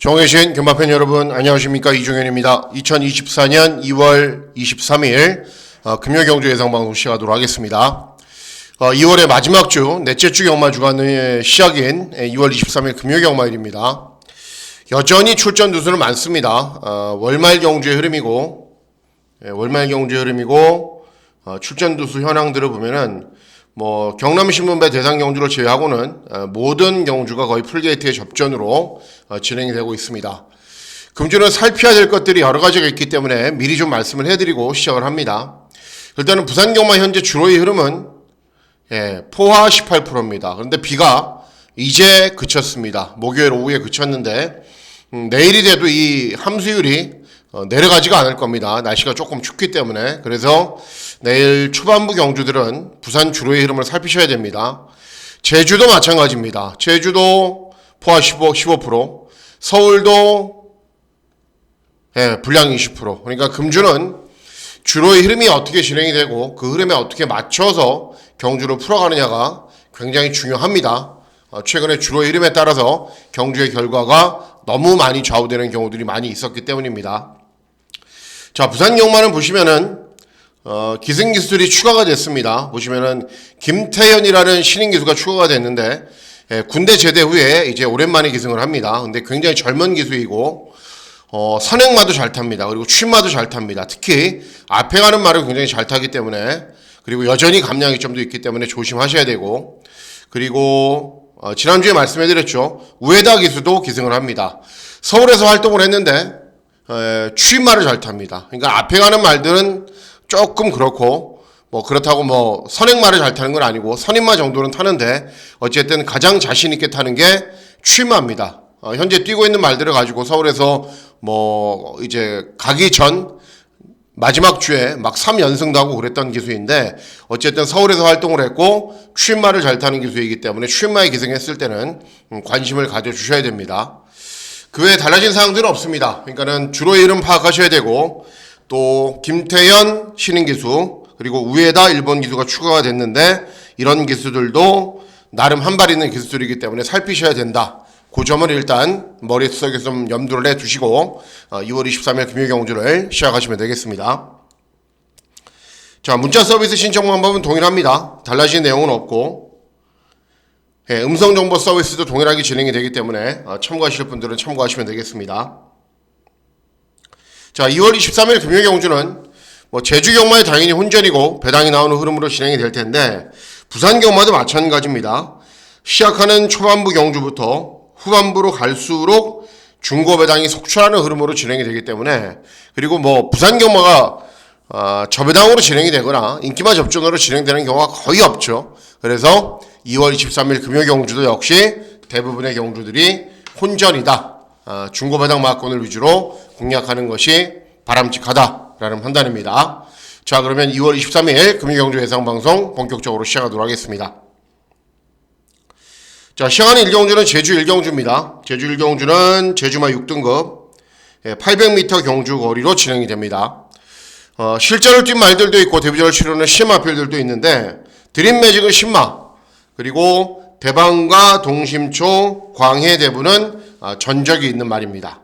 정혜신 금화팬 여러분 안녕하십니까. 이종현입니다. 2024년 2월 23일 금요경주 예상방송 시작하도록 하겠습니다. 2월의 마지막 주 넷째 주 경마 주간의 시작인 2월 23일 금요경마일입니다. 여전히 출전 두수는 많습니다. 월말 경주의 흐름이고 출전 두수 현황들을 보면은 경남신문배 대상 경주를 제외하고는 모든 경주가 거의 풀게이트의 접전으로 진행이 되고 있습니다. 금주는 살펴야 될 것들이 여러 가지가 있기 때문에 미리 좀 말씀을 해드리고 시작을 합니다. 일단은 부산경마 현재 주로의 흐름은 포화 18%입니다. 그런데 비가 이제 그쳤습니다. 목요일 오후에 그쳤는데 내일이 돼도 이 함수율이 내려가지가 않을 겁니다. 날씨가 조금 춥기 때문에. 그래서 내일 초반부 경주들은 부산 주로의 흐름을 살피셔야 됩니다. 제주도 마찬가지입니다. 제주도 포화 15%, 서울도 불량 20%. 그러니까 금주는 주로의 흐름이 어떻게 진행이 되고 그 흐름에 어떻게 맞춰서 경주를 풀어가느냐가 굉장히 중요합니다. 최근에 주로의 흐름에 따라서 경주의 결과가 너무 많이 좌우되는 경우들이 많이 있었기 때문입니다. 자, 부산 경마는 보시면은 기승 기수들이 추가가 됐습니다. 보시면은 김태현이라는 신인 기수가 추가가 됐는데 군대 제대 후에 이제 오랜만에 기승을 합니다. 근데 굉장히 젊은 기수이고 선행마도 잘 탑니다. 그리고 취마도 잘 탑니다. 특히 앞에 가는 말을 굉장히 잘 타기 때문에, 그리고 여전히 감량이점도 있기 때문에 조심하셔야 되고, 그리고 지난주에 말씀해드렸죠. 우에다 기수도 기승을 합니다. 서울에서 활동을 했는데 취마를 잘 탑니다. 그러니까 앞에 가는 말들은 조금 그렇고 그렇다고 선행마를 잘 타는 건 아니고 선임마 정도는 타는데 어쨌든 가장 자신 있게 타는 게 취마입니다. 현재 뛰고 있는 말들을 가지고 서울에서 이제 가기 전 마지막 주에 막 3연승도 하고 그랬던 기수인데, 어쨌든 서울에서 활동을 했고 취마를 잘 타는 기수이기 때문에 취마에 기승했을 때는 관심을 가져주셔야 됩니다. 그 외에 달라진 사항들은 없습니다. 그러니까는 주로의 이름 파악하셔야 되고, 또 김태현 신인 기수, 그리고 우에다 일본 기수가 추가가 됐는데 이런 기수들도 나름 한 발 있는 기수들이기 때문에 살피셔야 된다. 그 점을 일단 머릿속에 좀 염두를 해두시고 2월 23일 금요경주를 시작하시면 되겠습니다. 자, 문자 서비스 신청 방법은 동일합니다. 달라진 내용은 없고, 음성정보 서비스도 동일하게 진행이 되기 때문에 참고하실 분들은 참고하시면 되겠습니다. 자, 2월 23일 금요경주는 제주경마에 당연히 혼전이고 배당이 나오는 흐름으로 진행이 될 텐데, 부산경마도 마찬가지입니다. 시작하는 초반부 경주부터 후반부로 갈수록 중고배당이 속출하는 흐름으로 진행이 되기 때문에, 그리고 부산경마가 저배당으로 진행이 되거나 인기마 접전으로 진행되는 경우가 거의 없죠. 그래서 2월 23일 금요경주도 역시 대부분의 경주들이 혼전이다. 중고배당 막권을 위주로 공략하는 것이 바람직하다라는 판단입니다. 자, 그러면 2월 23일 금요경주 예상방송 본격적으로 시작하도록 하겠습니다. 자, 시작하는 1경주는 제주 1경주입니다. 제주 1경주는 제주마 6등급 800m 경주 거리로 진행이 됩니다. 실전을 뛴 말들도 있고 데뷔전을 치르는 신마필들도 있는데, 드림 매직은 신마, 그리고 대방과 동심초, 광해대부는 전적이 있는 말입니다.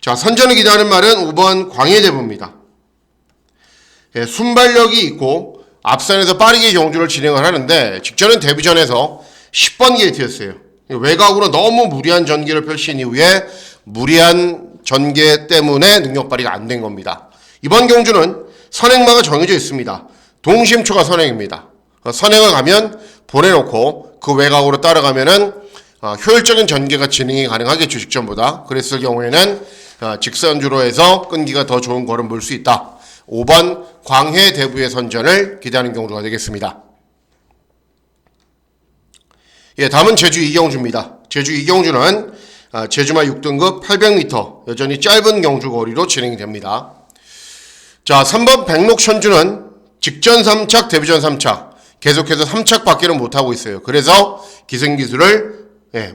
자, 선전을 기대하는 말은 5번 광해대부입니다. 순발력이 있고 앞선에서 빠르게 경주를 진행을 하는데, 직전은 데뷔전에서 10번 게이트였어요. 외곽으로 너무 무리한 전개를 펼친 이후에 무리한 전개 때문에 능력 발휘가 안 된 겁니다. 이번 경주는 선행마가 정해져 있습니다. 동심초가 선행입니다. 선행을 가면 보내놓고 그 외곽으로 따라가면은 효율적인 전개가 진행이 가능하겠죠, 직전보다. 그랬을 경우에는 직선주로 해서 끈기가 더 좋은 걸음 볼 수 있다. 5번 광해대부의 선전을 기대하는 경주가 되겠습니다. 다음은 제주 2경주입니다. 제주 2경주는 제주마 6등급 800m 여전히 짧은 경주 거리로 진행이 됩니다. 자, 3번 백록천주는 직전 3착, 데뷔전 3착 계속해서 3착 밖에는 못하고 있어요. 그래서 기승기수를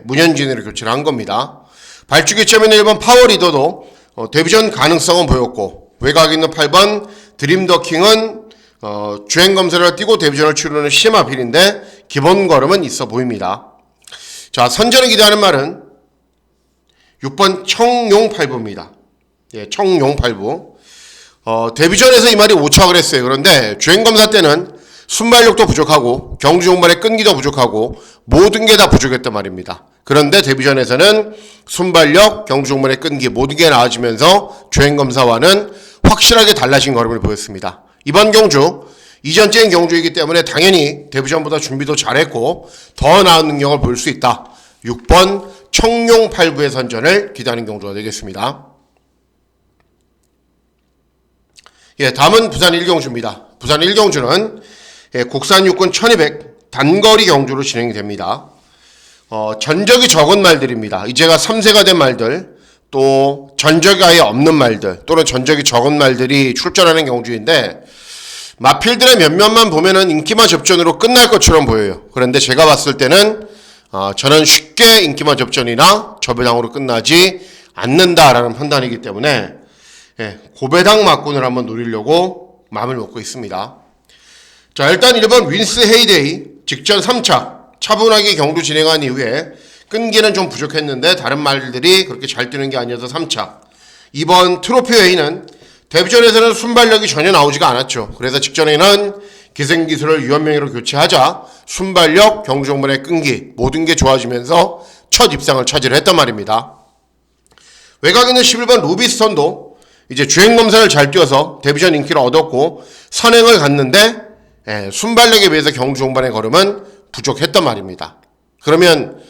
문현진으로 교체를 한 겁니다. 발주기점에는 1번 파워리더도 데뷔전 가능성은 보였고, 외곽에 있는 8번 드림더킹은 주행검사를 띄고 데뷔전을 치르는 시마필인데 기본 걸음은 있어 보입니다. 자, 선전을 기대하는 말은 6번 청용 8부입니다. 예, 청용 8부. 데뷔전에서 이 말이 오차가 그랬어요. 그런데 주행검사 때는 순발력도 부족하고 경주 종반의 끈기도 부족하고 모든 게 다 부족했단 말입니다. 그런데 데뷔전에서는 순발력, 경주 종반의 끈기 모든 게 나아지면서 주행검사와는 확실하게 달라진 걸음을 보였습니다. 이번 경주 이전째인 경주이기 때문에 당연히 데뷔전보다 준비도 잘했고 더 나은 능력을 보일 수 있다. 6번 청룡 8부의 선전을 기다리는 경주가 되겠습니다. 예, 다음은 부산 1경주입니다. 부산 1경주는 국산 육군 1200 단거리 경주로 진행이 됩니다. 전적이 적은 말들입니다. 이제가 3세가 된 말들, 또 전적이 아예 없는 말들, 또는 전적이 적은 말들이 출전하는 경주인데 마필들의 몇몇만 보면은 인기마 접전으로 끝날 것처럼 보여요. 그런데 제가 봤을 때는 저는 쉽게 인기마 접전이나 저배당으로 끝나지 않는다라는 판단이기 때문에 고배당 막군을 한번 노리려고 마음을 먹고 있습니다. 자, 일단 1번 윈스 헤이데이 직전 3차 차분하게 경주 진행한 이후에 끈기는 좀 부족했는데 다른 말들이 그렇게 잘 뛰는 게 아니어서 3차. 2번 트로피 웨이는 데뷔전에서는 순발력이 전혀 나오지가 않았죠. 그래서 직전에는 기생기술을 유연명예로 교체하자 순발력, 경주 종반의 끈기 모든 게 좋아지면서 첫 입상을 차지를 했단 말입니다. 외곽에 있는 11번 루비스턴도 이제 주행검사를 잘 뛰어서 데뷔전 인기를 얻었고 선행을 갔는데 순발력에 비해서 경주 종반의 걸음은 부족했단 말입니다. 그러면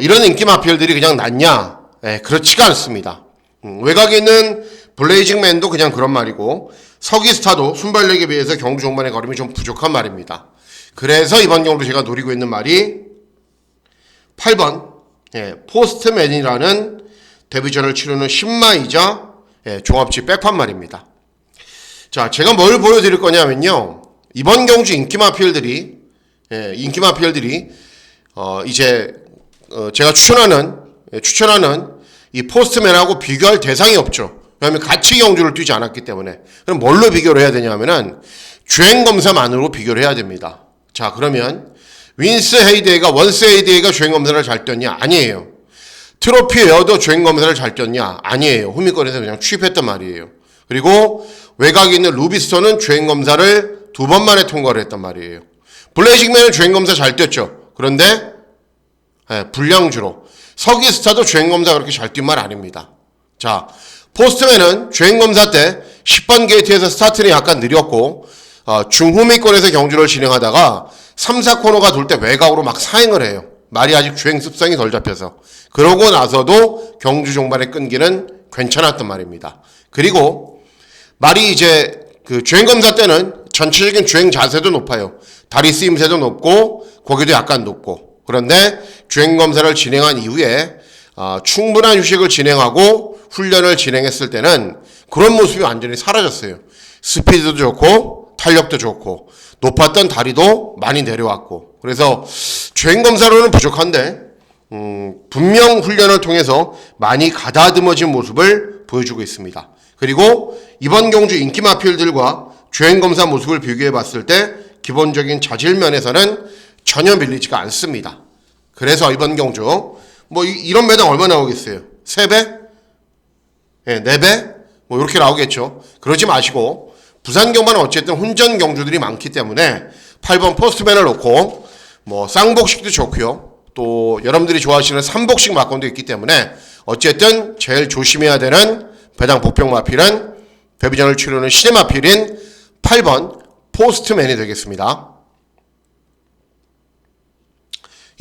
이런 인기 마필들이 그냥 낫냐? 그렇지가 않습니다. 외곽에 있는 블레이징맨도 그냥 그런 말이고 서기스타도 순발력에 비해서 경주 종반의 걸음이 좀 부족한 말입니다. 그래서 이번 경우도 제가 노리고 있는 말이 8번 포스트맨이라는 데뷔전을 치르는 신마이자 종합지 백판 말입니다. 자, 제가 뭘 보여드릴 거냐면요. 이번 경주 인기마필들이 이제 제가 추천하는 이 포스트맨하고 비교할 대상이 없죠. 왜냐하면 같이 경주를 뛰지 않았기 때문에. 그럼 뭘로 비교를 해야 되냐면은 주행검사만으로 비교를 해야 됩니다. 자, 그러면 윈스 헤이데이가 원스 헤이데이가 주행검사를 잘 뛰었냐? 아니에요. 트로피 웨어도 주행검사를 잘 뛰었냐? 아니에요. 후미권에서 그냥 취입했단 말이에요. 그리고 외곽에 있는 루비스턴은 주행검사를 2번 만에 통과를 했단 말이에요. 블레이징맨은 주행검사 잘 뛰었죠. 그런데 불량주로. 서기스타도 주행검사 그렇게 잘 뛴 말 아닙니다. 자, 포스트맨은 주행검사 때 10번 게이트에서 스타트는 약간 느렸고 중후미권에서 경주를 진행하다가 3, 4코너가 돌 때 외곽으로 막 사행을 해요. 말이 아직 주행 습성이 덜 잡혀서. 그러고 나서도 경주 종반의 끈기는 괜찮았단 말입니다. 그리고 말이 이제 그 주행검사 때는 전체적인 주행 자세도 높아요. 다리 쓰임새도 높고 고개도 약간 높고. 그런데 주행검사를 진행한 이후에 충분한 휴식을 진행하고 훈련을 진행했을 때는 그런 모습이 완전히 사라졌어요. 스피드도 좋고 탄력도 좋고 높았던 다리도 많이 내려왔고. 그래서 주행검사로는 부족한데 분명 훈련을 통해서 많이 가다듬어진 모습을 보여주고 있습니다. 그리고 이번 경주 인기마필들과 주행검사 모습을 비교해 봤을 때 기본적인 자질 면에서는 전혀 밀리지가 않습니다. 그래서 이번 경주 이런 배당 얼마 나오겠어요? 3배? 4배? 이렇게 나오겠죠. 그러지 마시고 부산 경마는 어쨌든 혼전 경주들이 많기 때문에 8번 포스트맨을 놓고 쌍복식도 좋고요. 또 여러분들이 좋아하시는 3복식 막건도 있기 때문에 어쨌든 제일 조심해야 되는 배당 복병 마필은 데뷔전을 치르는 신의 마필인 8번 포스트맨이 되겠습니다.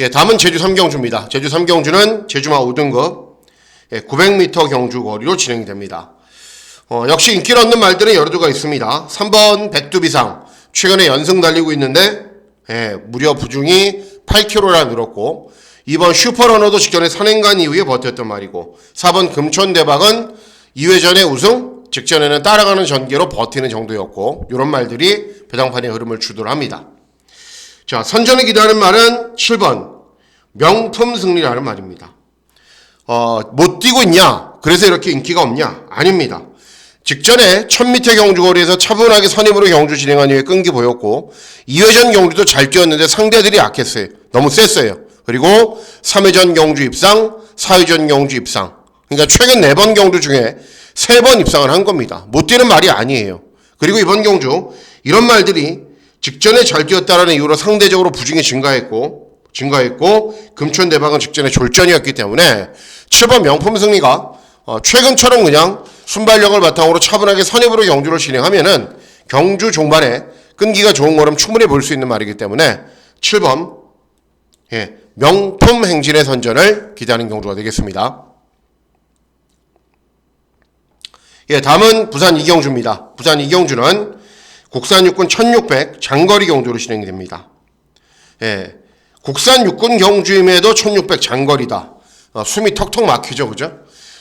예, 다음은 제주 3경주입니다. 제주 3경주는 제주마 5등급 900m 경주 거리로 진행이 됩니다. 역시 인기를 얻는 말들은 여러 두가 있습니다. 3번 백두비상 최근에 연승 달리고 있는데 무려 부중이 8kg나 늘었고 2번 슈퍼러너도 직전에 선행간 이후에 버텼던 말이고 4번 금촌대박은 2회전의 우승 직전에는 따라가는 전개로 버티는 정도였고 이런 말들이 배당판의 흐름을 주도합니다. 자, 선전을 기대하는 말은 7번 명품 승리라는 말입니다. 못 뛰고 있냐? 그래서 이렇게 인기가 없냐? 아닙니다. 직전에 1000m 경주거리에서 차분하게 선임으로 경주 진행한 이후에 끈기 보였고 2회전 경주도 잘 뛰었는데 상대들이 약했어요. 너무 셌어요. 그리고 3회전 경주 입상, 4회전 경주 입상 그러니까 최근 4번 경주 중에 3번 입상을 한 겁니다. 못 뛰는 말이 아니에요. 그리고 이번 경주 이런 말들이 직전에 잘 뛰었다라는 이유로 상대적으로 부진이 증가했고 금천 대박은 직전에 졸전이었기 때문에 7번 명품 승리가 최근처럼 그냥 순발력을 바탕으로 차분하게 선입으로 경주를 진행하면은 경주 종반에 끈기가 좋은 거름 충분히 볼 수 있는 말이기 때문에 7번 명품 행진의 선전을 기대하는 경주가 되겠습니다. 다음은 부산 이경주입니다. 부산 이경주는 국산 육군 1600 장거리 경주로 진행이 됩니다. 국산 육군 경주임에도 1600 장거리다. 숨이 턱턱 막히죠, 그죠?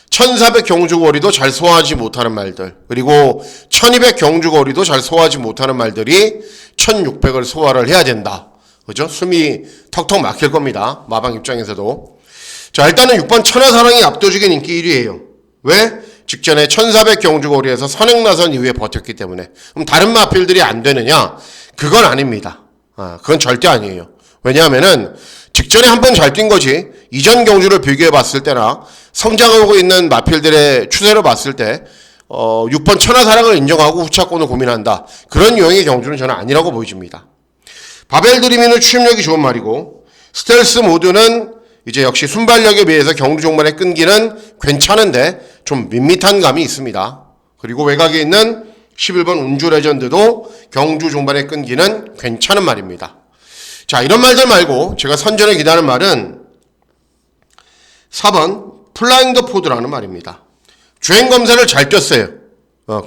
1400 경주거리도 잘 소화하지 못하는 말들, 그리고 1200 경주거리도 잘 소화하지 못하는 말들이 1600을 소화를 해야 된다. 그죠? 숨이 턱턱 막힐 겁니다. 마방 입장에서도. 자, 일단은 6번 천하사랑이 압도적인 인기 1위예요. 왜? 직전에 1400 경주거리에서 선행 나선 이후에 버텼기 때문에. 그럼 다른 마필들이 안 되느냐? 그건 아닙니다. 그건 절대 아니에요. 왜냐하면은 직전에 한 번 잘 뛴 거지, 이전 경주를 비교해 봤을 때나 성장하고 있는 마필들의 추세를 봤을 때 6번 천하사랑을 인정하고 후차권을 고민한다, 그런 유형의 경주는 저는 아니라고 보여집니다. 바벨 드리미는 추임력이 좋은 말이고, 스텔스 모드는 이제 역시 순발력에 비해서 경주 종반의 끈기는 괜찮은데 좀 밋밋한 감이 있습니다. 그리고 외곽에 있는 11번 운주 레전드도 경주 종반의 끈기는 괜찮은 말입니다. 자, 이런 말들 말고 제가 선전에 기대하는 말은 4번 플라잉 더 포드라는 말입니다. 주행검사를 잘 뛰었어요.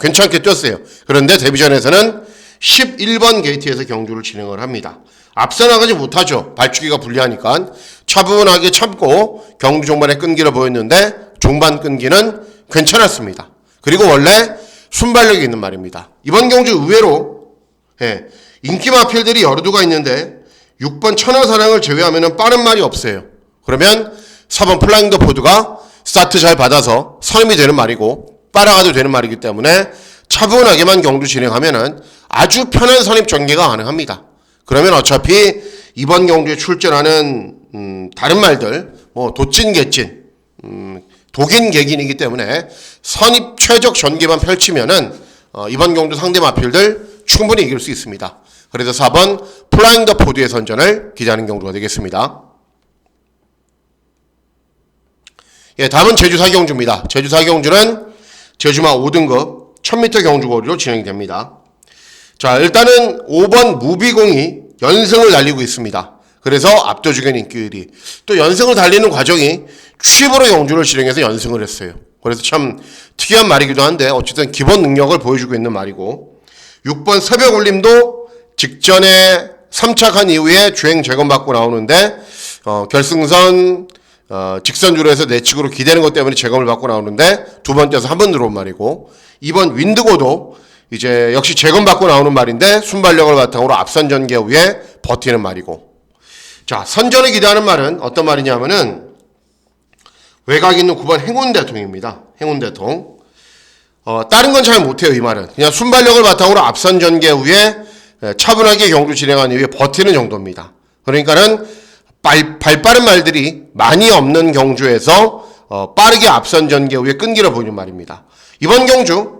괜찮게 뛰었어요. 그런데 데뷔전에서는 11번 게이트에서 경주를 진행을 합니다. 앞서 나가지 못하죠. 발주기가 불리하니까. 차분하게 참고 경주 종반의 끈기를 보였는데 종반 끈기는 괜찮았습니다. 그리고 원래 순발력이 있는 말입니다. 이번 경주 의외로 인기 마필들이 여러 두가 있는데 6번 천하사랑을 제외하면 빠른 말이 없어요. 그러면 4번 플라잉 더 포드가 스타트 잘 받아서 선임이 되는 말이고 빨아가도 되는 말이기 때문에 차분하게만 경주 진행하면은 아주 편한 선입 전개가 가능합니다. 그러면 어차피 이번 경주에 출전하는 다른 말들, 뭐 도찐 개찐, 독인 개긴이기 때문에 선입 최적 전개만 펼치면은 이번 경주 상대 마필들 충분히 이길 수 있습니다. 그래서 4번 플라잉 더 포드의 선전을 기대하는 경주가 되겠습니다. 다음은 제주 4경주입니다. 제주 4경주는 제주마 5등급 1000m 경주거리로 진행이 됩니다. 자, 일단은 5번 무비공이 연승을 달리고 있습니다. 그래서 압도적인 인기 1위. 또 연승을 달리는 과정이 취입으로 경주를 진행해서 연승을 했어요. 그래서 참 특이한 말이기도 한데 어쨌든 기본 능력을 보여주고 있는 말이고, 6번 새벽 울림도 직전에 3착한 이후에 주행 재검받고 나오는데 결승선 직선주로해서 내측으로 기대는 것 때문에 재검을 받고 나오는데 두 번 뛰어서 한 번 들어온 말이고, 2번 윈드고도 이제 역시 재검받고 나오는 말인데 순발력을 바탕으로 앞선 전개 후에 버티는 말이고. 자, 선전을 기대하는 말은 어떤 말이냐면은 외곽 있는 9번 행운대통입니다. 행운대통. 다른 건 잘 못해요. 이 말은 그냥 순발력을 바탕으로 앞선 전개 후에 차분하게 경주 진행한 이후에 버티는 정도입니다. 그러니까는 발 빠른 말들이 많이 없는 경주에서 빠르게 앞선 전개 후에 끈기를 보이는 말입니다. 이번 경주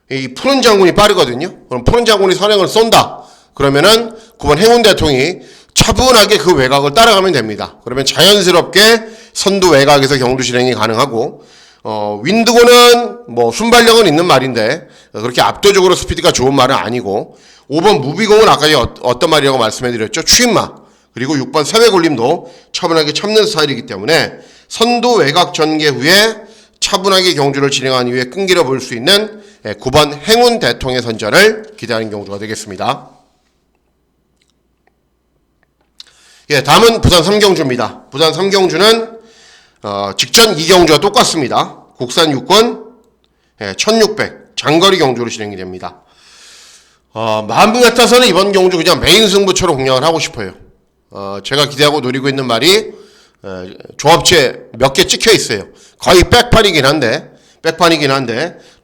이 푸른 장군이 빠르거든요. 그럼 푸른 장군이 선행을 쏜다. 그러면은 9번 행운 대통이 차분하게 그 외곽을 따라가면 됩니다. 그러면 자연스럽게 선두 외곽에서 경주 진행이 가능하고, 윈드고는 뭐 순발력은 있는 말인데 그렇게 압도적으로 스피드가 좋은 말은 아니고, 5번 무비공은 아까 어떤 말이라고 말씀해드렸죠? 추임마. 그리고 6번 새벽올림도 차분하게 참는 스타일이기 때문에 선두 외곽 전개 후에 차분하게 경주를 진행한 이후에 끈기를 볼 수 있는 9번 행운 대통의 선전을 기대하는 경주가 되겠습니다. 다음은 부산 3경주입니다. 부산 3경주는 직전 2경주와 똑같습니다. 국산 육군 1600 장거리 경주로 진행이 됩니다. 마음 같아서는 이번 경주 그냥 메인 승부처럼 공략을 하고 싶어요. 제가 기대하고 노리고 있는 말이 종합지에 몇 개 찍혀 있어요. 거의 백판이긴 한데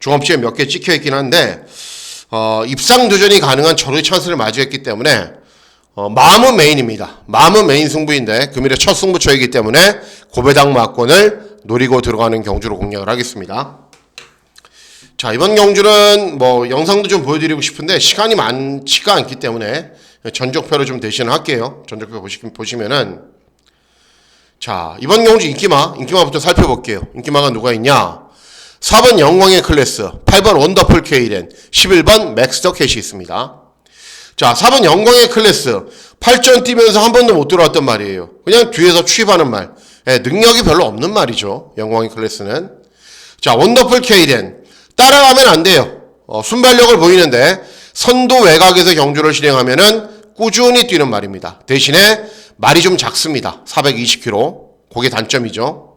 종합지에 몇 개 찍혀 있긴 한데 입상 도전이 가능한 절호의 찬스를 마주했기 때문에 마음은 메인입니다. 마음은 메인 승부인데 금일의 첫 승부처이기 때문에 고배당 막권을 노리고 들어가는 경주로 공략을 하겠습니다. 자, 이번 경주는 뭐 영상도 좀 보여드리고 싶은데 시간이 많지가 않기 때문에 전적표로 좀 대신을 할게요. 전적표 보시면은 자, 이번 경주 인기마부터 살펴볼게요. 인기마가 누가 있냐? 4번 영광의 클래스, 8번 원더풀 케이렌, 11번 맥스터 캣이 있습니다. 자, 4번 영광의 클래스 8전 뛰면서 한 번도 못 들어왔단 말이에요. 그냥 뒤에서 취입하는 말. 능력이 별로 없는 말이죠. 영광의 클래스는. 자, 원더풀 케이렌 따라가면 안 돼요. 순발력을 보이는데 선도 외곽에서 경주를 진행하면은 꾸준히 뛰는 말입니다. 대신에 말이 좀 작습니다. 420kg. 그게 단점이죠.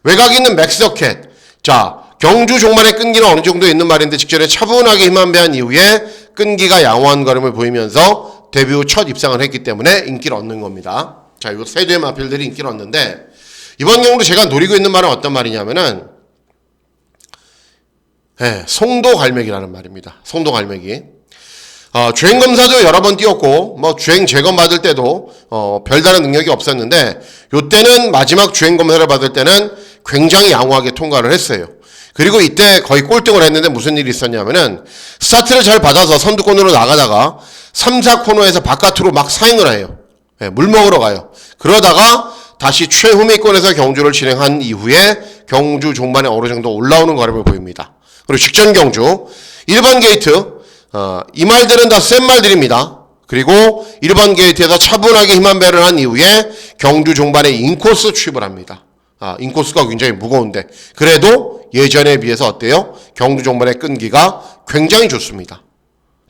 외곽에 있는 맥스터 캣. 자, 경주 종반의 끈기는 어느 정도 있는 말인데 직전에 차분하게 힘만 배한 이후에 끈기가 양호한 걸음을 보이면서 데뷔 후 첫 입상을 했기 때문에 인기를 얻는 겁니다. 자, 이 세 대의 마필들이 인기를 얻는데 이번 경우도 제가 노리고 있는 말은 어떤 말이냐면은 송도갈매기라는 말입니다. 송도갈매기. 주행검사도 여러 번 뛰었고 뭐 주행 재검 받을 때도 별다른 능력이 없었는데 요때는 마지막 주행검사를 받을 때는 굉장히 양호하게 통과를 했어요. 그리고 이때 거의 꼴등을 했는데 무슨 일이 있었냐면은 스타트를 잘 받아서 선두권으로 나가다가 3, 4코너에서 바깥으로 막 사행을 해요. 물 먹으러 가요. 그러다가 다시 최후미권에서 경주를 진행한 이후에 경주 종반에 어느 정도 올라오는 걸음을 보입니다. 그리고 직전 경주 1번 게이트 이 말들은 다 센 말들입니다. 그리고 1번 게이트에서 차분하게 힘한 배를 한 이후에 경주 종반에 인코스 취입을 합니다. 인코스가 굉장히 무거운데 그래도 예전에 비해서 어때요? 경주 종반의 끈기가 굉장히 좋습니다.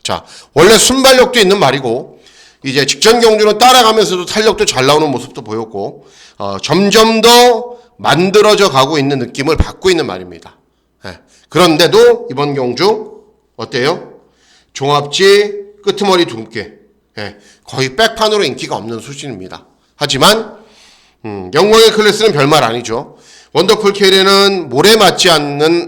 자, 원래 순발력도 있는 말이고 이제 직전 경주는 따라가면서도 탄력도 잘 나오는 모습도 보였고 점점 더 만들어져 가고 있는 느낌을 받고 있는 말입니다. 그런데도 이번 경주 어때요? 종합지 끄트머리 둥게 거의 백판으로 인기가 없는 수준입니다. 하지만 영광의 클래스는 별말 아니죠. 원더풀 케이렌은 모래 맞지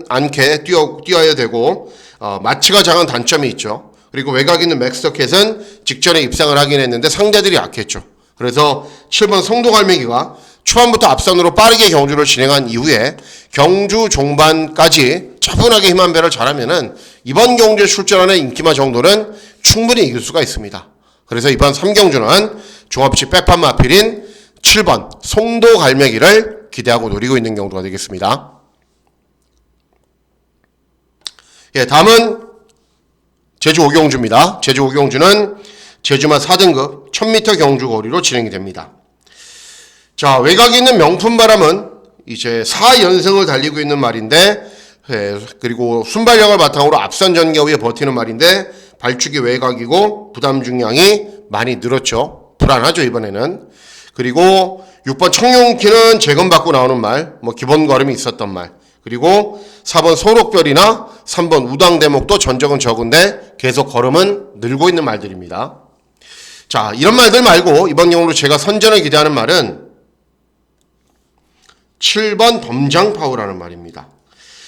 않게 뛰어야 되고 마치가 작은 단점이 있죠. 그리고 외곽 있는 맥스터 캣은 직전에 입상을 하긴 했는데 상대들이 약했죠. 그래서 7번 송도갈매기가 초반부터 앞선으로 빠르게 경주를 진행한 이후에 경주 종반까지 차분하게 힘한 배를 잘하면은 이번 경주에 출전하는 인기마 정도는 충분히 이길 수가 있습니다. 그래서 이번 3경주는 종합지 백판 마필인 7번 송도갈매기를 기대하고 노리고 있는 경주가 되겠습니다. 다음은 제주 5경주입니다. 제주 5경주는 제주마 4등급 1000m 경주 거리로 진행이 됩니다. 자, 외곽에 있는 명품바람은 이제 4연승을 달리고 있는 말인데 그리고 순발력을 바탕으로 앞선 전개후에 버티는 말인데 발축이 외곽이고 부담 중량이 많이 늘었죠. 불안하죠 이번에는. 그리고 6번 청룡키는 재검받고 나오는 말, 뭐 기본 걸음이 있었던 말. 그리고 4번 소록별이나 3번 우당대목도 전적은 적은데 계속 걸음은 늘고 있는 말들입니다. 자, 이런 말들 말고 이번 경우로 제가 선전을 기대하는 말은 7번 덤장파우라는 말입니다.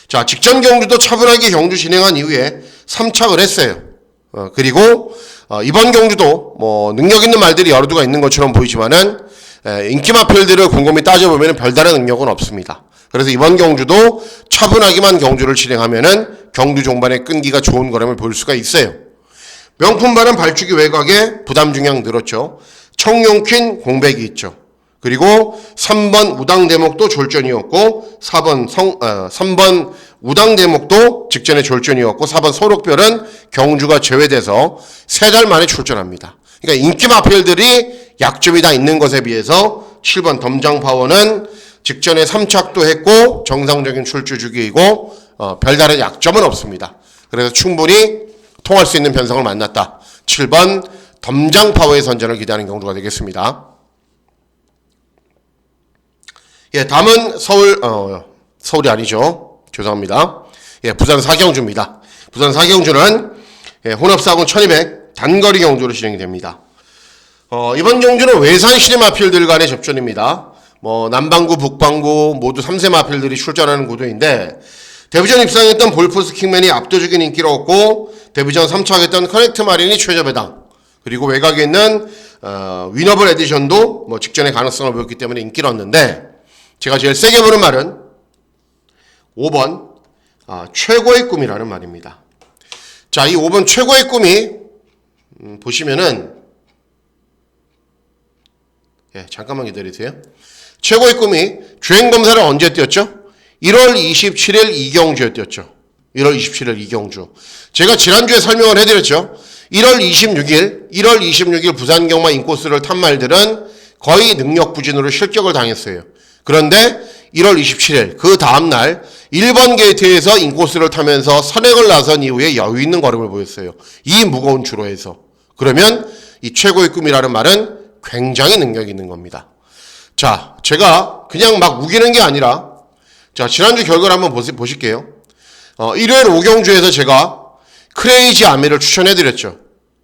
자, 직전 경주도 차분하게 경주 진행한 이후에 3착을 했어요. 그리고 이번 경주도 뭐 능력 있는 말들이 여러 두가 있는 것처럼 보이지만은 인기마필들을 곰곰이 따져보면 별다른 능력은 없습니다. 그래서 이번 경주도 차분하게만 경주를 진행하면은 경주 종반의 끈기가 좋은 걸음을 볼 수가 있어요. 명품발은 발축이 외곽에 부담 중량 늘었죠. 청룡퀸 공백이 있죠. 그리고 3번 우당대목도 졸전이었고 3번 우당대목도 직전에 졸전이었고 4번 소록별은 경주가 제외돼서 3달 만에 출전합니다. 그러니까 인기마필들이 약점이 다 있는 것에 비해서 7번 덤장파워는 직전에 3착도 했고 정상적인 출주 주기이고 별다른 약점은 없습니다. 그래서 충분히 통할 수 있는 변성을 만났다. 7번 덤장파워의 선전을 기대하는 경주가 되겠습니다. 다음은 서울이 아니죠. 죄송합니다. 부산 사경주입니다. 부산 사경주는 혼합사군 1200 단거리 경주로 진행이 됩니다. 이번 경주는 외산 시내 마필들 간의 접전입니다. 뭐 남반구, 북반구 모두 3세 마필들이 출전하는 구도인데 데뷔전 입상했던 볼포스 킹맨이 압도적인 인기를 얻고 데뷔전 3착했던 커넥트 마린이 최저 배당 그리고 외곽에 있는 위너블 에디션도 뭐 직전에 가능성을 보였기 때문에 인기를 얻는데 제가 제일 세게 보는 말은 5번 최고의 꿈이라는 말입니다. 자, 이 5번 최고의 꿈이 보시면은 잠깐만 기다리세요. 최고의 꿈이 주행검사를 언제 띄었죠? 1월 27일 이경주에 띄었죠. 1월 27일 이경주. 제가 지난주에 설명을 해드렸죠. 1월 26일 부산경마 인코스를 탄 말들은 거의 능력 부진으로 실격을 당했어요. 그런데 1월 27일 그 다음날 1번 게이트에서 인코스를 타면서 선행을 나선 이후에 여유 있는 걸음을 보였어요. 이 무거운 주로에서. 그러면 이 최고의 꿈이라는 말은 굉장히 능력이 있는 겁니다. 자, 제가 그냥 막 우기는 게 아니라 자, 지난주 결과를 한번 보실게요. 일요일 오경주에서 제가 크레이지 아미를 추천해드렸죠.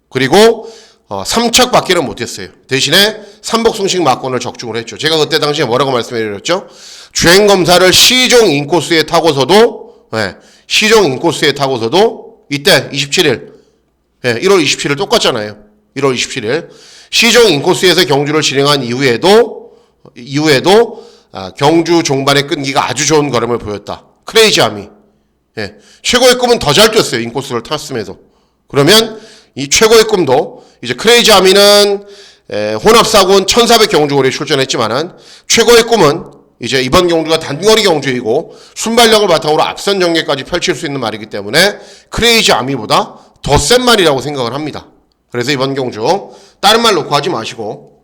그리고 3착밖에는 못했어요. 대신에 삼복승식 막권을 적중을 했죠. 제가 그때 당시에 뭐라고 말씀드렸죠? 주행검사를 시종 인코스에 타고서도 이때 27일 1월 27일 똑같잖아요. 1월 27일 시종 인코스에서 경주를 진행한 이후에도 경주 종반의 끈기가 아주 좋은 걸음을 보였다. 크레이지 아미. 최고의 꿈은 더 잘 뛰었어요. 인코스를 탔음에도. 그러면 이 최고의 꿈도 이제 크레이지 아미는 혼합사군 1400 경주거리에 출전했지만은 최고의 꿈은 이제 이번 경주가 단거리 경주이고 순발력을 바탕으로 앞선 전개까지 펼칠 수 있는 말이기 때문에 크레이지 아미보다 더 센 말이라고 생각을 합니다. 그래서 이번 경주 다른 말 놓고 하지 마시고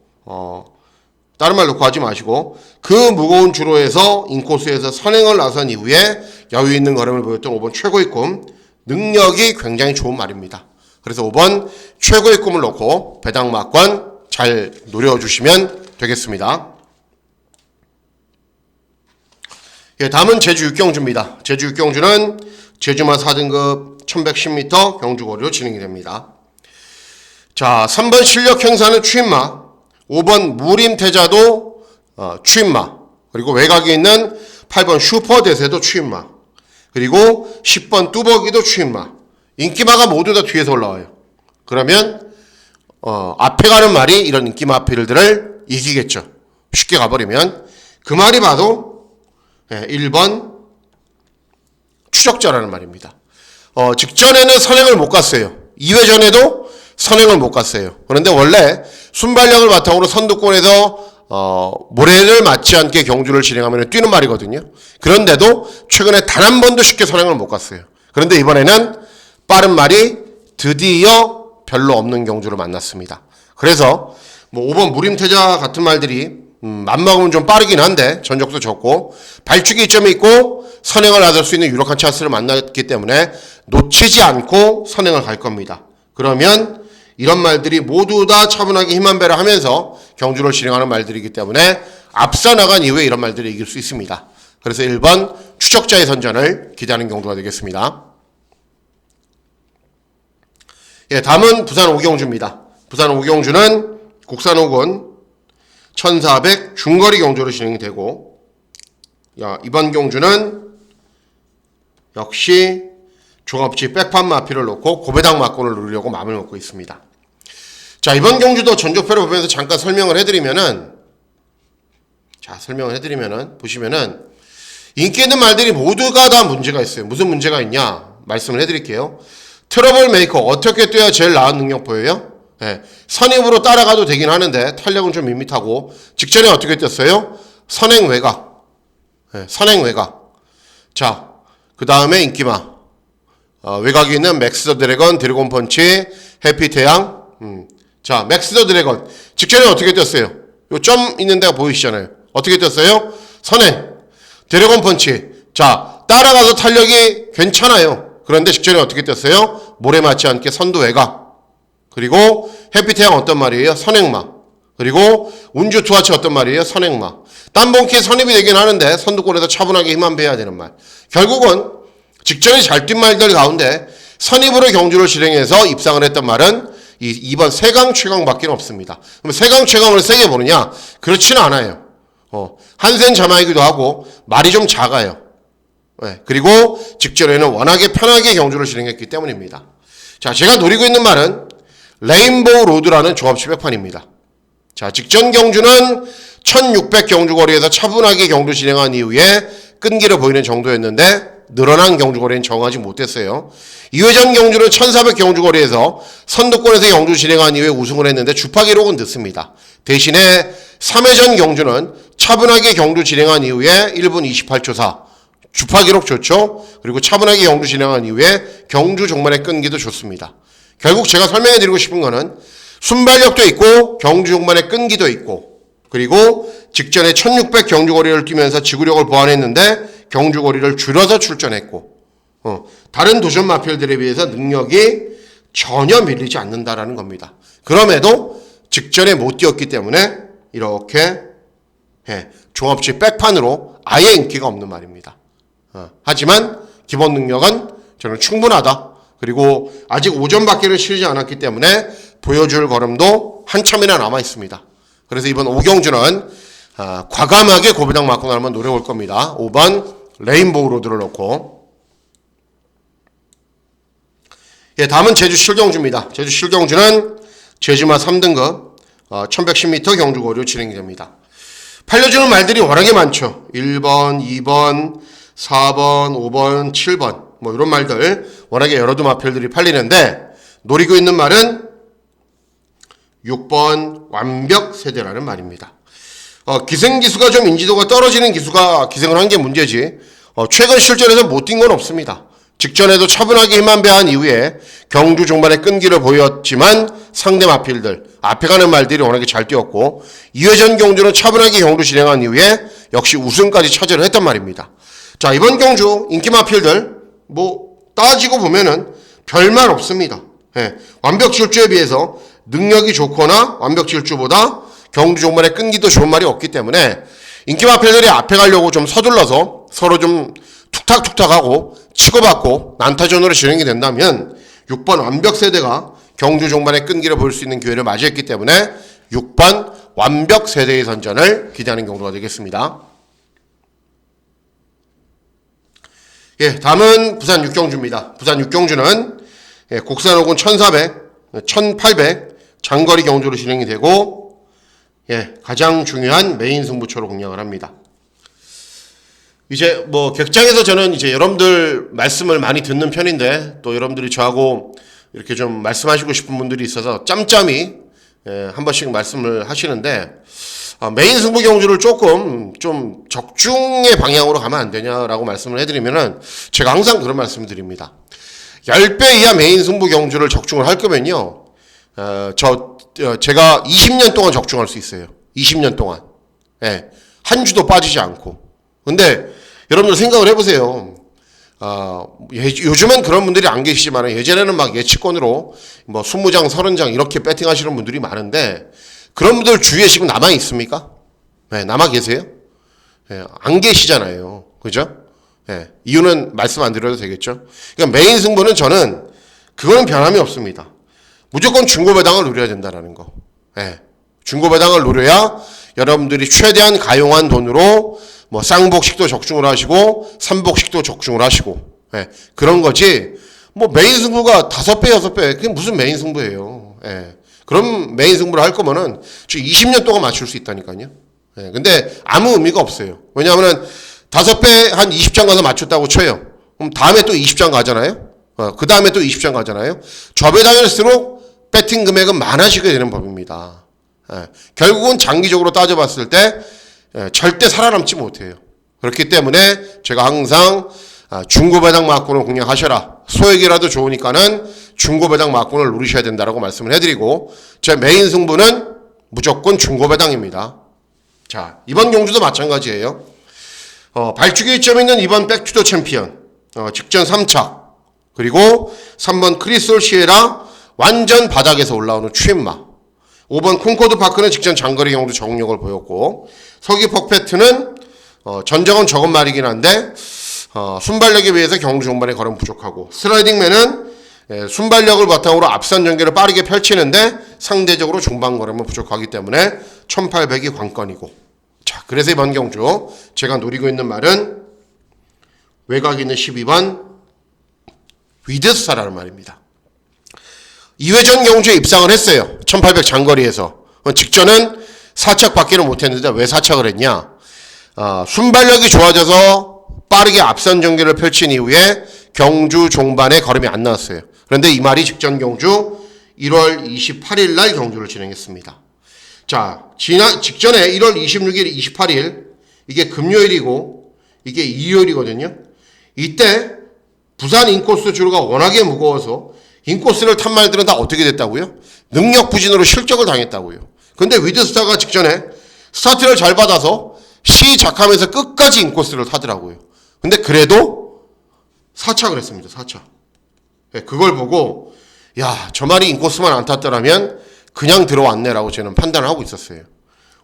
그 무거운 주로에서 인코스에서 선행을 나선 이후에 여유 있는 걸음을 보였던 5번 최고의 꿈, 능력이 굉장히 좋은 말입니다. 그래서 5번 최고의 꿈을 놓고 배당막권 잘 노려주시면 되겠습니다. 다음은 제주 육경주입니다. 제주 육경주는 제주마 4등급 1110m 경주거리로 진행이 됩니다. 자, 3번 실력 행사는 추임마, 5번 무림태자도 추임마, 그리고 외곽에 있는 8번 슈퍼대세도 추임마, 그리고 10번 뚜벅이도 추임마. 인기마가 모두 다 뒤에서 올라와요. 그러면 앞에 가는 말이 이런 인기마 필들을 이기겠죠. 쉽게 가버리면 그 말이 봐도 1번 추적자라는 말입니다. 직전에는 선행을 못 갔어요. 2회전에도 선행을 못 갔어요. 그런데 원래 순발력을 바탕으로 선두권에서 모래를 맞지 않게 경주를 진행하면 뛰는 말이거든요. 그런데도 최근에 단 한 번도 쉽게 선행을 못 갔어요. 그런데 이번에는 빠른 말이 드디어 별로 없는 경주를 만났습니다. 그래서 5번 무림태자 같은 말들이 맘먹으면 좀 빠르긴 한데 전적도 적고 발축이 이점이 있고 선행을 나설 수 있는 유력한 찬스를 만났기 때문에 놓치지 않고 선행을 갈 겁니다. 그러면 이런 말들이 모두 다 차분하게 힘만 배를 하면서 경주를 진행하는 말들이기 때문에 앞서 나간 이후에 이런 말들을 이길 수 있습니다. 그래서 1번 추적자의 선전을 기대하는 경주가 되겠습니다. 다음은 부산 오경주입니다. 부산 오경주는 국산 5군 1400 중거리 경주로 진행이 되고 이번 경주는 역시 종합지 백판 마피를 놓고 고배당 막권을 누리려고 마음을 먹고 있습니다. 자, 이번 경주도 전적표를 보면서 잠깐 설명을 해드리면은 보시면은 인기 있는 말들이 모두가 다 문제가 있어요. 무슨 문제가 있냐 말씀을 해드릴게요. 트러블 메이커 어떻게 뛰어야 제일 나은 능력 보여요? 선입으로 따라가도 되긴 하는데 탄력은 좀 밋밋하고 직전에 어떻게 뛰었어요? 선행 외곽. 선행 외곽. 자, 그 다음에 인기마. 외곽에 있는 맥스 더 드래건, 드래곤 펀치, 해피 태양. 자, 맥스 더 드래건. 직전에 어떻게 뛰었어요? 요 점 있는 데가 보이시잖아요. 어떻게 뛰었어요? 선행. 드래곤 펀치. 자, 따라가서 탄력이 괜찮아요. 그런데 직전에 어떻게 뛰었어요? 모래 맞지 않게 선두 외곽. 그리고 해피 태양 어떤 말이에요? 선행마. 그리고 운주 투하치 어떤 말이에요? 선행마. 딴봉키에 선입이 되긴 하는데 선두권에서 차분하게 힘만 빼야 되는 말. 결국은 직전에 잘 뛴 말들 가운데 선입으로 경주를 진행해서 입상을 했던 말은 이 2번 세강 최강밖에 없습니다. 그럼 세강 최강을 세게 보느냐? 그렇지는 않아요. 한센 자마이기도 하고 말이 좀 작아요. 그리고 직전에는 워낙에 편하게 경주를 진행했기 때문입니다. 자, 제가 노리고 있는 말은 레인보우 로드라는 종합치 백판입니다. 자, 직전 경주는 1600 경주거리에서 차분하게 경주 진행한 이후에 끈기를 보이는 정도였는데 늘어난 경주거리는 정하지 못했어요. 2회전 경주는 1400 경주거리에서 선두권에서 경주 진행한 이후에 우승을 했는데 주파 기록은 늦습니다. 대신에 3회전 경주는 차분하게 경주 진행한 이후에 1분 28초 4 주파 기록 좋죠. 그리고 차분하게 경주 진행한 이후에 경주 종말의 끈기도 좋습니다. 결국 제가 설명해 드리고 싶은 거는 순발력도 있고 경주 종말의 끈기도 있고 그리고 직전에 1600 경주거리를 뛰면서 지구력을 보완했는데 경주거리를 줄여서 출전했고 다른 도전 마필들에 비해서 능력이 전혀 밀리지 않는다라는 겁니다. 그럼에도 직전에 못 뛰었기 때문에 이렇게 종합지 백판으로 아예 인기가 없는 말입니다. 하지만 기본 능력은 저는 충분하다. 그리고 아직 오전밖에를 치르지 않았기 때문에 보여줄 걸음도 한참이나 남아 있습니다. 그래서 이번 오경주는 과감하게 고배당 맞고 나면 노려볼 겁니다. 5번 레인보우 로드를 넣고 다음은 제주 실경주입니다. 제주 실경주는 제주마 3등급 1110m 경주거리로 진행이 됩니다. 팔려주는 말들이 워낙에 많죠. 1번, 2번, 4번, 5번, 7번 뭐 이런 말들 워낙에 여러 마필들이 팔리는데 노리고 있는 말은 6번 완벽 세대라는 말입니다. 기생기수가 좀 인지도가 떨어지는 기수가 기생을 한 게 문제지 최근 실전에서 못 뛴 건 없습니다. 직전에도 차분하게 힘만 배한 이후에 경주 종반의 끈기를 보였지만 상대 마필들 앞에 가는 말들이 워낙에 잘 뛰었고 2회전 경주는 차분하게 경주 진행한 이후에 역시 우승까지 차지를 했단 말입니다. 자, 이번 경주 인기 마필들 뭐 따지고 보면은 별말 없습니다. 완벽 질주에 비해서 능력이 좋거나 완벽 질주보다 경주 종반의 끈기도 좋은 말이 없기 때문에 인기 마필들이 앞에 가려고 좀 서둘러서 서로 좀 툭탁툭탁하고 치고받고 난타전으로 진행이 된다면 6번 완벽 세대가 경주 종반의 끈기를 보일 수 있는 기회를 맞이했기 때문에 6번 완벽 세대의 선전을 기대하는 경우가 되겠습니다. 다음은 부산 육경주입니다. 부산 육경주는 곡산 호군 1400, 1800 장거리 경주로 진행이 되고 가장 중요한 메인 승부처로 공략을 합니다. 이제 뭐 객장에서 저는 이제 여러분들 말씀을 많이 듣는 편인데 또 여러분들이 저하고 이렇게 좀 말씀하시고 싶은 분들이 있어서 짬짬이 한 번씩 말씀을 하시는데 메인 승부 경주를 조금 좀 적중의 방향으로 가면 안 되냐라고 말씀을 해드리면은 제가 항상 그런 말씀을 드립니다. 10배 이하 메인 승부 경주를 적중을 할 거면요. 제가 20년 동안 적중할 수 있어요. 20년 동안. 한 주도 빠지지 않고. 근데 여러분들 생각을 해보세요. 요즘은 그런 분들이 안 계시지만 예전에는 막 예측권으로 뭐 20장, 30장 이렇게 배팅 하시는 분들이 많은데 그런 분들 주위에 지금 남아 있습니까? 남아 계세요? 안 계시잖아요. 그죠? 이유는 말씀 안 드려도 되겠죠? 그러니까 메인 승부는 저는 그거는 변함이 없습니다. 무조건 중고배당을 노려야 된다라는 거. 중고배당을 노려야 여러분들이 최대한 가용한 돈으로 뭐 쌍복식도 적중을 하시고 삼복식도 적중을 하시고 그런 거지 뭐 메인 승부가 5배 6배 그게 무슨 메인 승부예요. 그럼 메인 승부를 할 거면은 20년 동안 맞출 수 있다니까요. 근데 아무 의미가 없어요. 왜냐하면은 5배 한 20장 가서 맞췄다고 쳐요. 그럼 다음에 또 20장 가잖아요. 그 다음에 또 20장 가잖아요. 좌배당일수록 배팅 금액은 많아지게 되는 법입니다. 결국은 장기적으로 따져봤을 때 절대 살아남지 못해요. 그렇기 때문에 제가 항상 중고배당 막군을 공략하셔라. 소액이라도 좋으니까는 중고배당 막군을 누리셔야 된다라고 말씀을 해드리고 제 메인 승부는 무조건 중고배당입니다. 자, 이번 경주도 마찬가지예요. 발주기 점 있는 이번 백투더 챔피언 직전 3차 그리고 3번 크리솔 시에라 완전 바닥에서 올라오는 추임마 5번 콩코드 파크는 직전 장거리 경주 적응력을 보였고 서기 퍽패트는 전적은 적은 말이긴 한데 순발력에 비해서 경주 종반의 걸음 부족하고 슬라이딩맨은 순발력을 바탕으로 앞선 전개를 빠르게 펼치는데 상대적으로 중반 걸음은 부족하기 때문에 1800이 관건이고 자 그래서 이번 경주 제가 노리고 있는 말은 외곽 있는 12번 위드스타라는 말입니다. 2회전 경주에 입상을 했어요. 1800 장거리에서. 직전은 4착 밖에는 못했는데 왜 4착을 했냐. 순발력이 좋아져서 빠르게 앞선 전개를 펼친 이후에 경주 종반에 걸음이 안 나왔어요. 그런데 이 말이 직전 경주 1월 28일 날 경주를 진행했습니다. 자, 직전에 1월 26일, 28일 이게 금요일이고 이게 일요일이거든요. 이때 부산 인코스 주로가 워낙에 무거워서 인코스를 탄 말들은 다 어떻게 됐다고요? 능력 부진으로 실격을 당했다고요. 근데 위드스타가 직전에 스타트를 잘 받아서 시작하면서 끝까지 인코스를 타더라고요. 근데 그래도 4차 했습니다. 4차. 그걸 보고 야, 저 말이 인코스만 안 탔더라면 그냥 들어왔네라고 저는 판단을 하고 있었어요.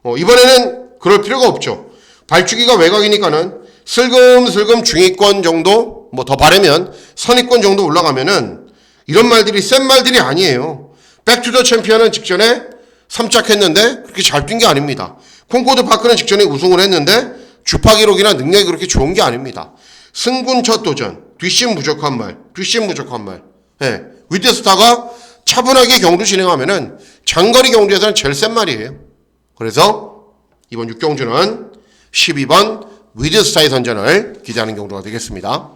이번에는 그럴 필요가 없죠. 발주기가 외곽이니까는 슬금슬금 중위권 정도, 뭐 더 바르면 선위권 정도 올라가면은 이런 말들이 센 말들이 아니에요. 백투더 챔피언은 직전에 3짝 했는데 그렇게 잘 뛴 게 아닙니다. 콩코드 파크는 직전에 우승을 했는데 주파 기록이나 능력이 그렇게 좋은 게 아닙니다. 승군 첫 도전, 뒷심 부족한 말. 예, 위드스타가 차분하게 경주 진행하면은 장거리 경주에서는 제일 센 말이에요. 그래서 이번 6경주는 12번 위드스타의 선전을 기대하는 경주가 되겠습니다.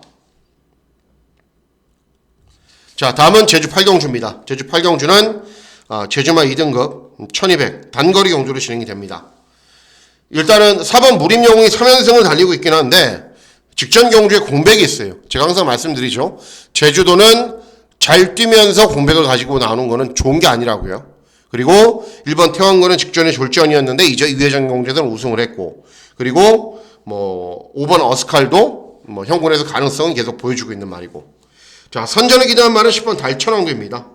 자, 다음은 제주 8경주입니다. 제주 8경주는 제주마 2등급 1200 단거리 경주로 진행이 됩니다. 일단은 4번 무림영웅이 3연승을 달리고 있긴 한데 직전 경주에 공백이 있어요. 제가 항상 말씀드리죠. 제주도는 잘 뛰면서 공백을 가지고 나오는 거는 좋은 게 아니라고요. 그리고 1번 태왕거는 직전에 졸전이었는데 이제 2회전 경주에서는 우승을 했고, 그리고 뭐 5번 어스칼도 뭐 형군에서 가능성은 계속 보여주고 있는 말이고. 자, 선전을 기대한 말은 10번 달천왕도입니다.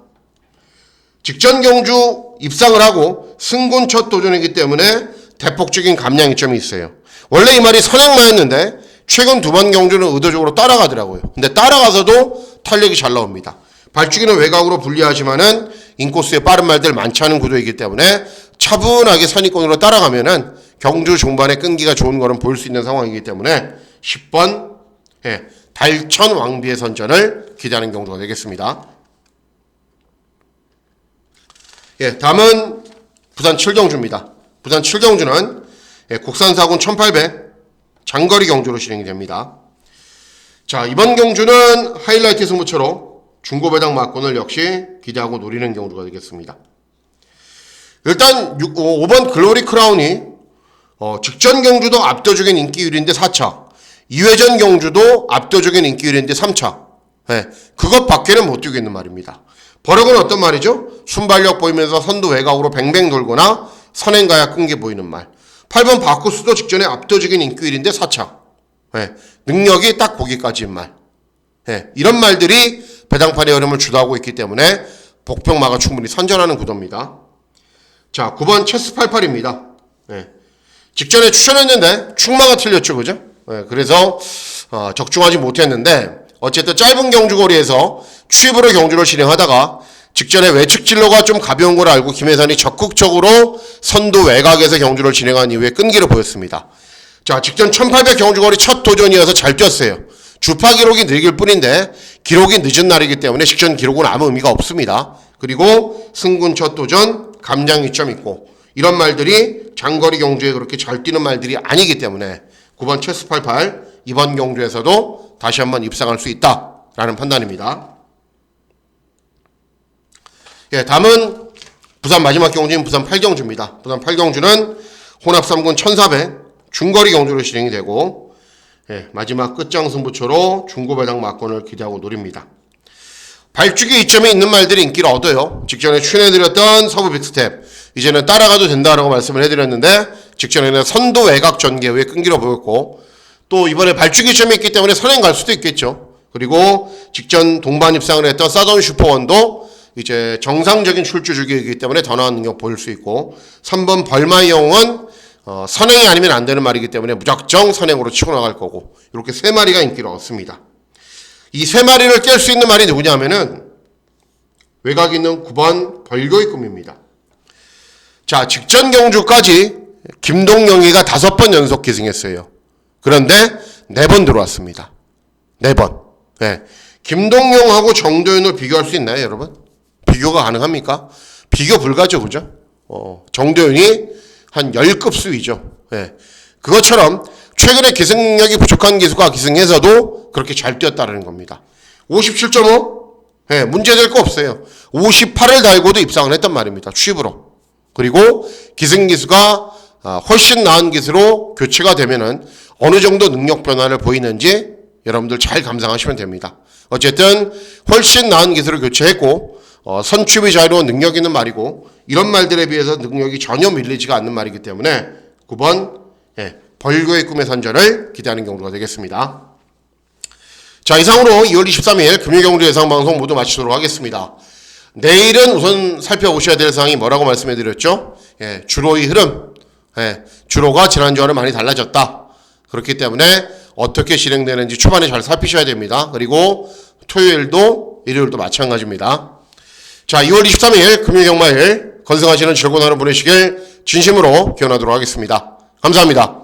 직전 경주 입상을 하고 승군 첫 도전이기 때문에 대폭적인 감량 이점이 있어요. 원래 이 말이 선행마였는데 최근 2번 경주는 의도적으로 따라가더라고요. 근데 따라가서도 탄력이 잘 나옵니다. 발주기는 외곽으로 불리하지만은 인코스에 빠른 말들 많지 않은 구도이기 때문에 차분하게 선위권으로 따라가면은 경주 종반에 끈기가 좋은 거는 보일 수 있는 상황이기 때문에 10번 달천 왕비의 선전을 기대하는 경주가 되겠습니다. 다음은 부산 7경주입니다. 부산 7경주는 국산사군 1800 장거리 경주로 진행이 됩니다. 자, 이번 경주는 하이라이트 승부처로 중고배당 막권을 역시 기대하고 노리는 경주가 되겠습니다. 일단 5번 글로리 크라운이 직전 경주도 압도적인 인기율인데 4차, 2회전 경주도 압도적인 인기율인데 3차. 그것밖에는 못 뛰겠는 말입니다. 버럭은 어떤 말이죠? 순발력 보이면서 선두 외곽으로 뱅뱅 돌거나 선행가야 끈기 보이는 말. 8번 바쿠스도 직전에 압도적인 인기율인데 4차. 능력이 딱 거기까지인 말. 이런 말들이 배당판의 흐름을 주도하고 있기 때문에 복평마가 충분히 선전하는 구도입니다. 자, 9번 체스 88입니다. 직전에 추천했는데 충마가 틀렸죠, 그죠? 그래서 적중하지 못했는데 어쨌든 짧은 경주거리에서 취입으로 경주를 진행하다가 직전에 외측 진로가 좀 가벼운 걸 알고 김혜선이 적극적으로 선두 외곽에서 경주를 진행한 이후에 끈기를 보였습니다. 자, 직전 1800 경주거리 첫 도전이어서 잘 뛰었어요. 주파 기록이 느릴 뿐인데 기록이 늦은 날이기 때문에 직전 기록은 아무 의미가 없습니다. 그리고 승군 첫 도전 감량 이점 있고 이런 말들이 장거리 경주에 그렇게 잘 뛰는 말들이 아니기 때문에 9번 체스 88 이번 경주에서도 다시 한번 입상할 수 있다라는 판단입니다. 다음은 부산 마지막 경주인 부산 8경주입니다. 부산 8경주는 혼합 3군 1400 중거리 경주로 진행이 되고 마지막 끝장 승부처로 중고배당 막권을 기대하고 노립니다. 발주기 이점에 있는 말들이 인기를 얻어요. 직전에 추천해드렸던 서부 빅스텝 이제는 따라가도 된다라고 말씀을 해드렸는데 직전에는 선두 외곽 전개 후에 끈기로 보였고 또 이번에 발주기 이점이 있기 때문에 선행 갈 수도 있겠죠. 그리고 직전 동반 입상을 했던 사던 슈퍼원도 이제 정상적인 출주 주기이기 때문에 더 나은 능력 보일 수 있고 3번 벌마의 영웅은 선행이 아니면 안 되는 말이기 때문에 무작정 선행으로 치고 나갈 거고 이렇게 3마리가 인기를 얻습니다. 이 3마리를 깰 수 있는 말이 누구냐면은 외곽에 있는 9번 벌교의 꿈입니다. 자, 직전 경주까지 김동영이가 5번 연속 기승했어요. 그런데 4번 들어왔습니다. 4번. 김동영하고 정도현을 비교할 수 있나요, 여러분? 비교가 가능합니까? 비교 불가죠, 그죠? 정도현이 한 10급 수위죠. 그것처럼 최근에 기승 능력이 부족한 기수가 기승해서도 그렇게 잘 뛰었다는 겁니다. 57.5? 예, 문제될 거 없어요. 58을 달고도 입상을 했단 말입니다. 취입으로. 그리고 기승 기수가 훨씬 나은 기수로 교체가 되면은 어느 정도 능력 변화를 보이는지 여러분들 잘 감상하시면 됩니다. 어쨌든 훨씬 나은 기수로 교체했고 선취비 자유로운 능력 있는 말이고 이런 말들에 비해서 능력이 전혀 밀리지가 않는 말이기 때문에 9번 벌교의 꿈의 선전을 기대하는 경우가 되겠습니다. 자, 이상으로 2월 23일 금요경주 예상방송 모두 마치도록 하겠습니다. 내일은 우선 살펴보셔야 될 사항이 뭐라고 말씀해드렸죠? 주로의 흐름. 주로가 지난주와는 많이 달라졌다. 그렇기 때문에 어떻게 진행되는지 초반에 잘 살피셔야 됩니다. 그리고 토요일도 일요일도 마찬가지입니다. 자, 2월 23일 금요경마일 건승하시는 즐거운 하루 보내시길 진심으로 기원하도록 하겠습니다. 감사합니다.